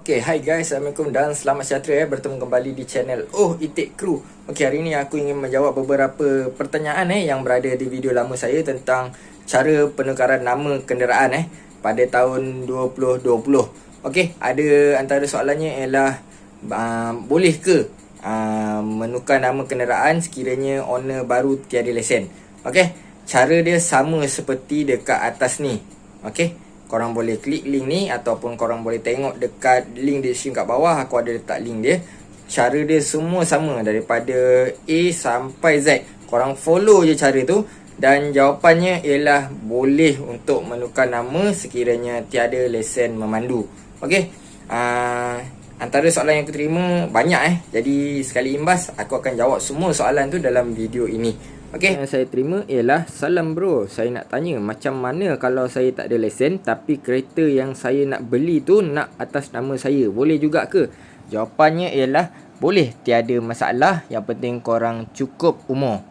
Okay, hi guys, Assalamualaikum dan selamat sejahtera bertemu kembali di channel Oh Itik Crew. Okay, hari ni aku ingin menjawab beberapa pertanyaan yang berada di video lama saya tentang cara penukaran nama kenderaan pada tahun 2020. Okay, ada antara soalannya ialah boleh ke menukar nama kenderaan sekiranya owner baru tiada lesen. Okay, cara dia sama seperti dekat atas ni. Okay, korang boleh klik link ni ataupun korang boleh tengok dekat link description kat bawah. Aku ada letak link dia. Cara dia semua sama daripada A sampai Z. Korang follow je cara tu. Dan jawapannya ialah boleh untuk menukar nama sekiranya tiada lesen memandu. Okey. Antara soalan yang aku terima banyak Jadi sekali imbas aku akan jawab semua soalan tu dalam video ini. Okay. Yang saya terima ialah, salam bro, saya nak tanya macam mana kalau saya tak ada lesen tapi kereta yang saya nak beli tu nak atas nama saya, boleh juga ke? Jawapannya ialah boleh, tiada masalah, yang penting korang cukup umur.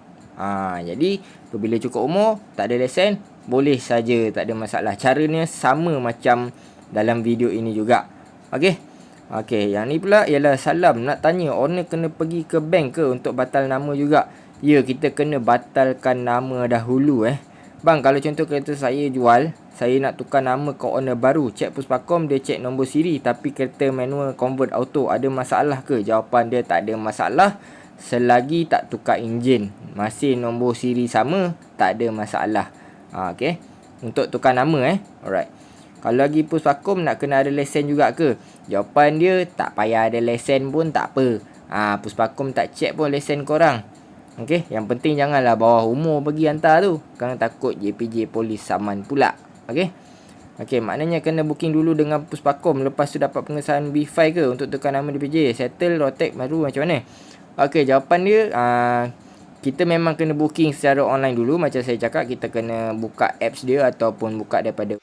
Jadi bila cukup umur, tak ada lesen, boleh saja, tak ada masalah. Caranya sama macam dalam video ini juga. Okey, yang ni pula ialah, salam, nak tanya owner kena pergi ke bank ke untuk batal nama juga? Ya, kita kena batalkan nama dahulu Bang, kalau contoh kereta saya jual, saya nak tukar nama ke owner baru, cek Puspakom, dia cek nombor siri tapi kereta manual convert auto, ada masalah ke? Jawapan dia, tak ada masalah selagi tak tukar enjin, masih nombor siri sama, tak ada masalah. Okey, untuk tukar nama alright. Kalau lagi Puspakom nak kena ada lesen juga ke? Jawapan dia, tak payah ada lesen pun tak apa. Puspakom tak cek pun lesen korang. Okey, yang penting janganlah bawah umur pergi hantar tu. Kan takut JPJ polis saman pula. Okey, maknanya kena booking dulu dengan Puspakom, lepas tu dapat pengesahan B5 ke untuk tukar nama DPJ, settle rotek baru macam mana? Okey, jawapan dia kita memang kena booking secara online dulu. Macam saya cakap, kita kena buka apps dia ataupun buka daripada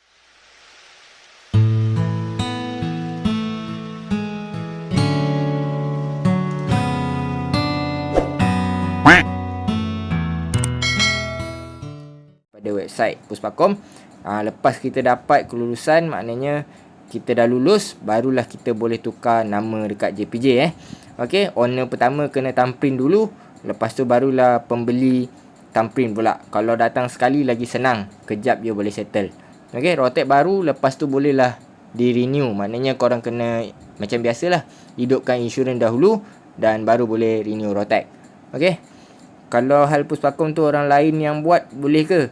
website Puspakom. Lepas kita dapat kelulusan, maknanya kita dah lulus, barulah kita boleh tukar nama dekat JPJ Okey, owner pertama kena thumbprint dulu, lepas tu barulah pembeli thumbprint pula. Kalau datang sekali lagi senang, kejap je boleh settle. Okey, rotek baru, lepas tu bolehlah di renew. Maknanya korang kena macam biasalah, hidupkan insurans dahulu dan baru boleh renew rotek. Okey, kalau hal Puspakom tu orang lain yang buat, boleh ke?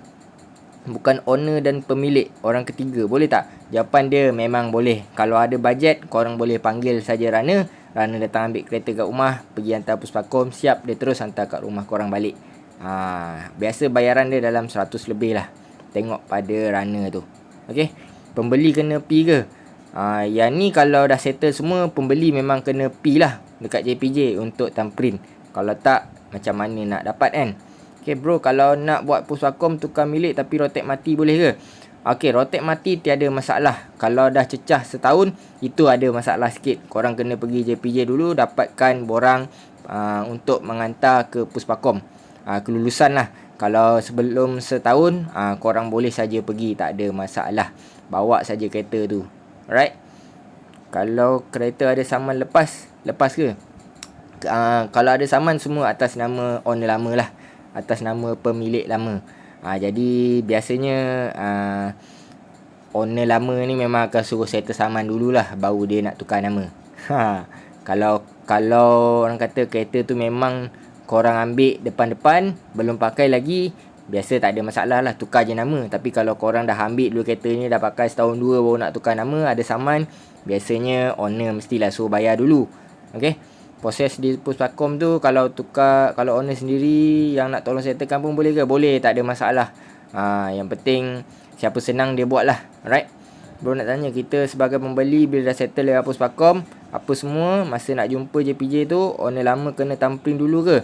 Bukan owner dan pemilik, orang ketiga, boleh tak? Jawapan dia, memang boleh. Kalau ada bajet, korang boleh panggil saja runner datang ambil kereta kat rumah, pergi hantar Puspakom, siap, dia terus hantar kat rumah korang balik. Biasa bayaran dia dalam 100 lebih lah, tengok pada runner tu. Okey, pembeli kena pi ke? Yang ni kalau dah settle semua, pembeli memang kena pi lah dekat JPJ untuk thumbprint. Kalau tak, macam mana nak dapat kan? Okay bro, kalau nak buat Puspakom tukar milik tapi rotek mati, boleh ke? Okey, rotek mati tiada masalah. Kalau dah cecah setahun, itu ada masalah sikit. Korang kena pergi JPJ dulu, dapatkan borang untuk mengantar ke Puspakom, kelulusan lah. Kalau sebelum setahun, korang boleh saja pergi, tak ada masalah. Bawa saja kereta tu. Alright. Kalau kereta ada saman lepas ke? Kalau ada saman, semua atas nama owner lama lah, atas nama pemilik lama. Jadi biasanya owner lama ni memang akan suruh settle saman dululah, baru dia nak tukar nama. Kalau orang kata kereta tu memang korang ambil depan-depan, belum pakai lagi, biasa tak ada masalah lah, tukar je nama. Tapi kalau korang dah ambil dulu kereta ni, dah pakai setahun dua, baru nak tukar nama, ada saman, biasanya owner mestilah suruh bayar dulu. Okey, proses di Puspakom tu, kalau owner sendiri yang nak tolong settlekan pun boleh ke? Boleh, tak ada masalah. Yang penting siapa senang dia buat lah. Alright. Bro nak tanya, kita sebagai pembeli bila dah settle dengan Puspakom apa semua, masa nak jumpa JPJ tu, owner lama kena thumbprint dulu ke?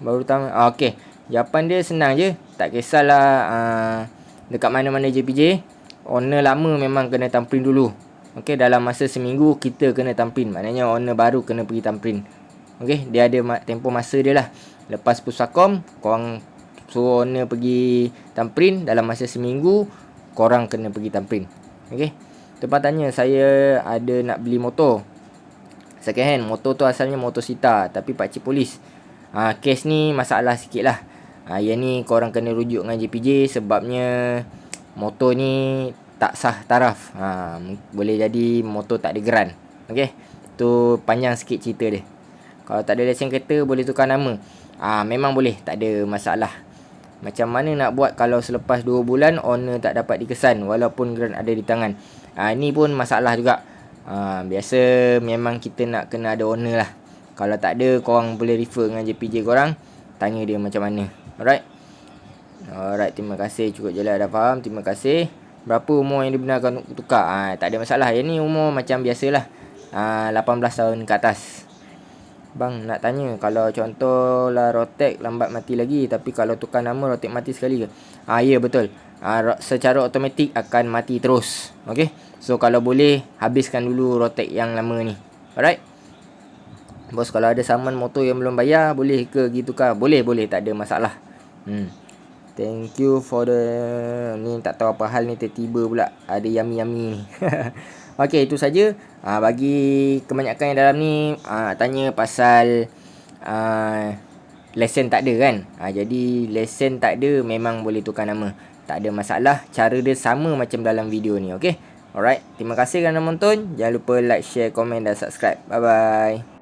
Baru okey, jawapan dia senang je. Tak kisahlah dekat mana-mana JPJ, owner lama memang kena thumbprint dulu. Okey, dalam masa seminggu kita kena thumbprint. Maknanya owner baru kena pergi thumbprint. Okey, dia ada tempoh masa dia lah. Lepas Puspakom, korang suruh owner pergi thumbprint, dalam masa seminggu korang kena pergi thumbprint. Okey, Tuan tanya, saya ada nak beli motor second hand. Motor tu asalnya motor Sita, tapi pakcik polis. Kes ni masalah sikit lah. Yang ni korang kena rujuk dengan JPJ, sebabnya motor ni tak sah taraf. Boleh jadi motor tak ada geran. Okay, tu panjang sikit cerita dia. Kalau tak ada lesen kereta, boleh tukar nama. Memang boleh, tak ada masalah. Macam mana nak buat kalau selepas 2 bulan owner tak dapat dikesan walaupun geran ada di tangan? Ni pun masalah juga. Biasa memang kita nak kena ada owner lah. Kalau tak ada, korang boleh refer dengan JPJ korang, tanya dia macam mana. Alright, terima kasih. Cukup je lah, dah faham. Terima kasih. Berapa umur yang dibenarkan untuk tukar? Tak ada masalah. Yang ni umur macam biasalah, 18 tahun ke atas. Bang, nak tanya, kalau contoh lah Rotek lambat mati lagi, tapi kalau tukar nama Rotek mati sekali ke? Ya, betul. Secara automatik akan mati terus. Okay, so kalau boleh, habiskan dulu Rotek yang lama ni. Alright bos, kalau ada saman motor yang belum bayar, boleh ke gitu kah? Boleh, tak ada masalah. Thank you for the... Ni tak tahu apa hal ni, tiba-tiba pula ada yummy ni. Okay, itu saja. Bagi kebanyakan yang dalam ni tanya pasal lesen tak ada kan. Jadi lesen tak ada, memang boleh tukar nama, tak ada masalah. Cara dia sama macam dalam video ni. Okay, alright, terima kasih kerana menonton. Jangan lupa like, share, komen dan subscribe. Bye bye.